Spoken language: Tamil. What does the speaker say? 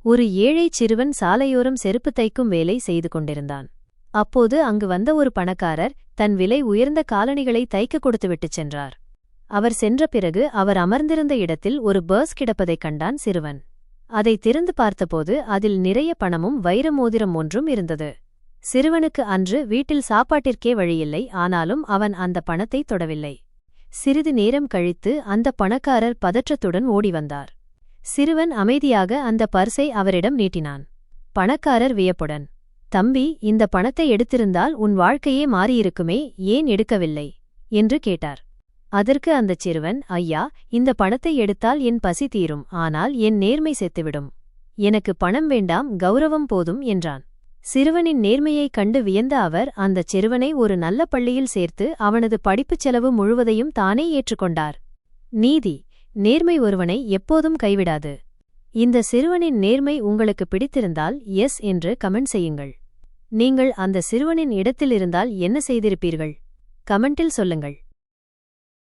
ஒரு ஏழைச் சிறுவன் சாலையோரம் செருப்பு தைக்கும் வேலை செய்து கொண்டிருந்தான். அப்போது அங்கு வந்த ஒரு பணக்காரர் தன் விலை உயர்ந்த காலணிகளை தைக்க கொடுத்துவிட்டுச் சென்றார். அவர் சென்ற பிறகு அவர் அமர்ந்திருந்த இடத்தில் ஒரு பர்ஸ் கிடப்பதைக் கண்டான் சிறுவன். அதை திறந்து பார்த்தபோது அதில் நிறைய பணமும் வைர மோதிரம் ஒன்றும் இருந்தது. சிறுவனுக்கு அன்று வீட்டில் சாப்பாட்டிற்கே வழியில்லை. ஆனாலும் அவன் அந்த பணத்தை தொடவில்லை. சிறிது நேரம் கழித்து அந்த பணக்காரர் பதற்றத்துடன் ஓடி வந்தார். சிறுவன் அமைதியாக அந்த பர்ஸை அவரிடம் நீட்டினான். பணக்காரர் வியப்புடன், "தம்பி, இந்த பணத்தை எடுத்திருந்தால் உன் வாழ்க்கையே மாறியிருக்குமே, ஏன் எடுக்கவில்லை?" என்று கேட்டார். அதற்கு அந்தச் சிறுவன், "ஐயா, இந்த பணத்தை எடுத்தால் என் பசி தீரும். ஆனால் என் நேர்மை செத்துவிடும். எனக்கு பணம் வேண்டாம், கௌரவம் போதும்" என்றான். சிறுவனின் நேர்மையைக் கண்டு வியந்த அவர் அந்தச் சிறுவனை ஒரு நல்ல பள்ளியில் சேர்த்து அவனது படிப்புச் செலவு முழுவதையும் தானே ஏற்றுக்கொண்டார். நீதி: நேர்மை ஒருவனை எப்போதும் கைவிடாது. இந்த சிறுவனின் நேர்மை உங்களுக்கு பிடித்திருந்தால் எஸ் என்று கமெண்ட் செய்யுங்கள். நீங்கள் அந்த சிறுவனின் இடத்தில் இருந்தால் என்ன செய்திருப்பீர்கள்? கமெண்டில் சொல்லுங்கள்.